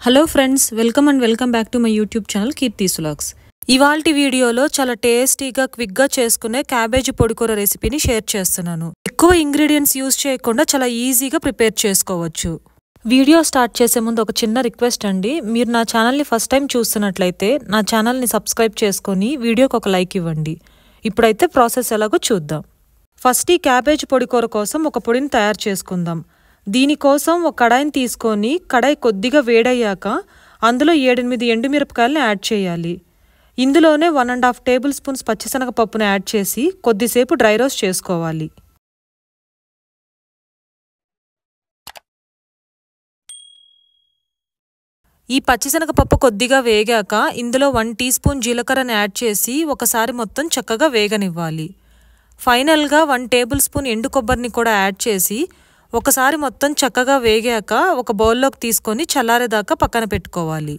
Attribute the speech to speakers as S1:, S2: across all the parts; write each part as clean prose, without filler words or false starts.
S1: Hello friends, welcome back to my YouTube channel Keerthi's vlogs. ఇవాల్టి వీడియోలో చాలా టేస్టీగా క్విక్గా చేసుకునే క్యాబేజీ పొడికూర రెసిపీని షేర్ చేస్తున్నాను. ఎక్కువ ఇంగ్రీడియంట్స్ యూజ్ చేయకుండా చాలా ఈజీగా ప్రిపేర్ చేసుకోవచ్చు. వీడియో స్టార్ట్ చేసే ముందు ఒక చిన్న రిక్వెస్ట్ అండి. మీరు నా ఛానల్ని ఫస్ట్ టైం చూస్తున్నట్లయితే నా ఛానల్ని సబ్స్క్రైబ్ చేసుకొని వీడియోకి ఒక లైక్ ఇవ్వండి. ఇప్పుడైతే ప్రాసెస్ ఎలాగో చూద్దాం. ఫస్ట్ ఈ క్యాబేజీ పొడికూర కోసం ఒక పొడిని తయారు చేసుకుందాం. దీనికోసం ఒక కడాయిని తీసుకొని కడాయి కొద్దిగా వేడయ్యాక అందులో 7-8 ఎండుమిరపకాయలను యాడ్ చేయాలి. ఇందులోనే 1.5 టేబుల్ స్పూన్స్ పచ్చిశనగపప్పును యాడ్ చేసి కొద్దిసేపు డ్రై రోస్ట్ చేసుకోవాలి. ఈ పచ్చిశనగపప్పు కొద్దిగా వేగాక ఇందులో 1 టీ స్పూన్ జీలకర్రను యాడ్ చేసి ఒకసారి మొత్తం చక్కగా వేగనివ్వాలి. ఫైనల్గా 1 టేబుల్ స్పూన్ ఎండు కొబ్బరిని కూడా యాడ్ చేసి ఒకసారి మొత్తం చక్కగా వేగాక ఒక బౌల్లోకి తీసుకొని చల్లారేదాకా పక్కన పెట్టుకోవాలి.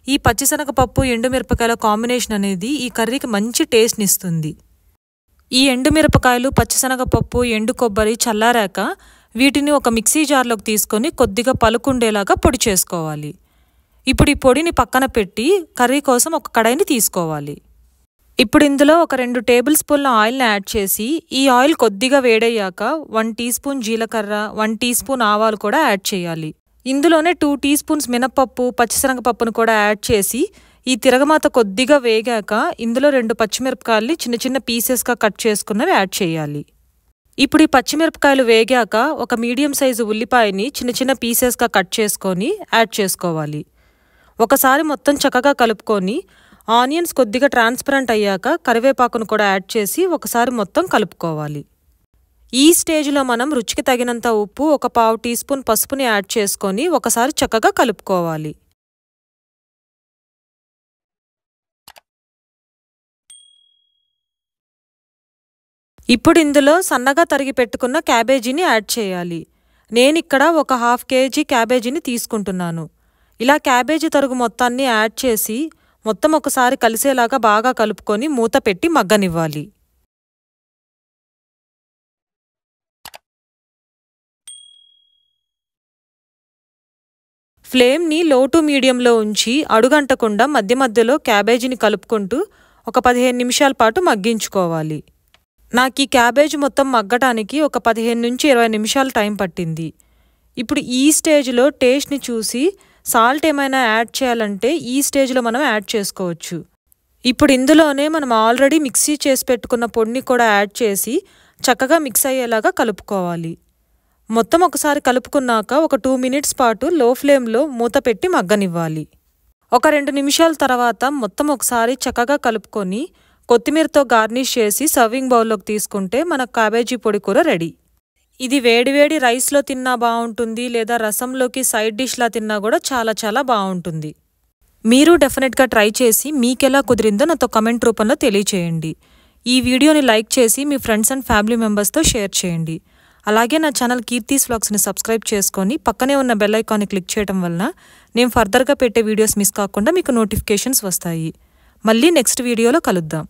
S1: ఈ పచ్చిశనగపప్పు ఎండుమిరపకాయల కాంబినేషన్ అనేది ఈ కర్రీకి మంచి టేస్ట్ని ఇస్తుంది. ఈ ఎండుమిరపకాయలు, పచ్చిశనగపప్పు, ఎండు కొబ్బరి చల్లారాక వీటిని ఒక మిక్సీ జార్లోకి తీసుకొని కొద్దిగా పలుకుండేలాగా పొడి చేసుకోవాలి. ఇప్పుడు ఈ పొడిని పక్కన పెట్టి కర్రీ కోసం ఒక కడాయిని తీసుకోవాలి. ఇప్పుడు ఇందులో ఒక 2 టేబుల్ స్పూన్ల ఆయిల్ని యాడ్ చేసి ఈ ఆయిల్ కొద్దిగా వేడయ్యాక 1 టీ స్పూన్ జీలకర్ర, 1 టీ స్పూన్ ఆవాలు కూడా యాడ్ చేయాలి. ఇందులోనే 2 టీ స్పూన్స్ మినపప్పు, పచ్చిశనగపప్పును కూడా యాడ్ చేసి ఈ తిరగమాత కొద్దిగా వేగాక ఇందులో 2 పచ్చిమిరపకాయల్ని చిన్న చిన్న పీసెస్గా కట్ చేసుకున్నవి యాడ్ చేయాలి. ఇప్పుడు ఈ పచ్చిమిరపకాయలు వేగాక ఒక మీడియం సైజు ఉల్లిపాయని చిన్న చిన్న పీసెస్గా కట్ చేసుకొని యాడ్ చేసుకోవాలి. ఒకసారి మొత్తం చక్కగా కలుపుకొని ఆనియన్స్ కొద్దిగా ట్రాన్స్పరెంట్ అయ్యాక కరివేపాకును కూడా యాడ్ చేసి ఒకసారి మొత్తం కలుపుకోవాలి. ఈ స్టేజ్లో మనం రుచికి తగినంత ఉప్పు, ఒక 1/2 టీ స్పూన్ పసుపుని యాడ్ చేసుకొని ఒకసారి చక్కగా కలుపుకోవాలి. ఇప్పుడు ఇందులో సన్నగా తరిగి పెట్టుకున్న క్యాబేజీని యాడ్ చేయాలి. నేనిక్కడ ఒక 1/2 కేజీ క్యాబేజీని తీసుకుంటున్నాను. ఇలా క్యాబేజీ తరుగు మొత్తాన్ని యాడ్ చేసి మొత్తం ఒకసారి కలిసేలాగా బాగా కలుపుకొని మూత పెట్టి మగ్గనివ్వాలి. ఫ్లేమ్ని లో టు మీడియంలో ఉంచి అడుగంటకుండా మధ్య మధ్యలో క్యాబేజీని కలుపుకుంటూ ఒక 15 నిమిషాల పాటు మగ్గించుకోవాలి. నాకు ఈ క్యాబేజీ మొత్తం మగ్గటానికి ఒక 15 నుంచి 20 నిమిషాలు టైం పట్టింది. ఇప్పుడు ఈ స్టేజ్లో టేస్ట్ని చూసి సాల్ట్ ఏమైనా యాడ్ చేయాలంటే ఈ స్టేజ్లో మనం యాడ్ చేసుకోవచ్చు. ఇప్పుడు ఇందులోనే మనం ఆల్రెడీ మిక్సీ చేసి పెట్టుకున్న పొడిని కూడా యాడ్ చేసి చక్కగా మిక్స్ అయ్యేలాగా కలుపుకోవాలి. మొత్తం ఒకసారి కలుపుకున్నాక ఒక 2 మినిట్స్ పాటు లో ఫ్లేమ్లో మూత పెట్టి మగ్గనివ్వాలి. ఒక 2 నిమిషాల తర్వాత మొత్తం ఒకసారి చక్కగా కలుపుకొని కొత్తిమీరతో గార్నిష్ చేసి సర్వింగ్ బౌల్లోకి తీసుకుంటే మన క్యాబేజీ పొడికూర రెడీ. ఇది వేడివేడి రైస్లో తిన్నా బాగుంటుంది, లేదా రసంలోకి సైడ్ డిష్లా తిన్నా కూడా చాలా చాలా బాగుంటుంది. మీరు డెఫినెట్గా ట్రై చేసి మీకెలా కుదిరిందో నాతో కమెంట్ రూపంలో తెలియచేయండి. ఈ వీడియోని లైక్ చేసి మీ ఫ్రెండ్స్ అండ్ ఫ్యామిలీ మెంబర్స్తో షేర్ చేయండి. అలాగే నా ఛానల్ కీర్తిస్ వ్లాగ్స్ని సబ్స్క్రైబ్ చేసుకొని పక్కనే ఉన్న బెల్ ఐకాన్ని క్లిక్ చేయడం వలన నేను ఫర్దర్గా పెట్టే వీడియోస్ మిస్ కాకుండా మీకు నోటిఫికేషన్స్ వస్తాయి. మళ్ళీ నెక్స్ట్ వీడియోలో కలుద్దాం.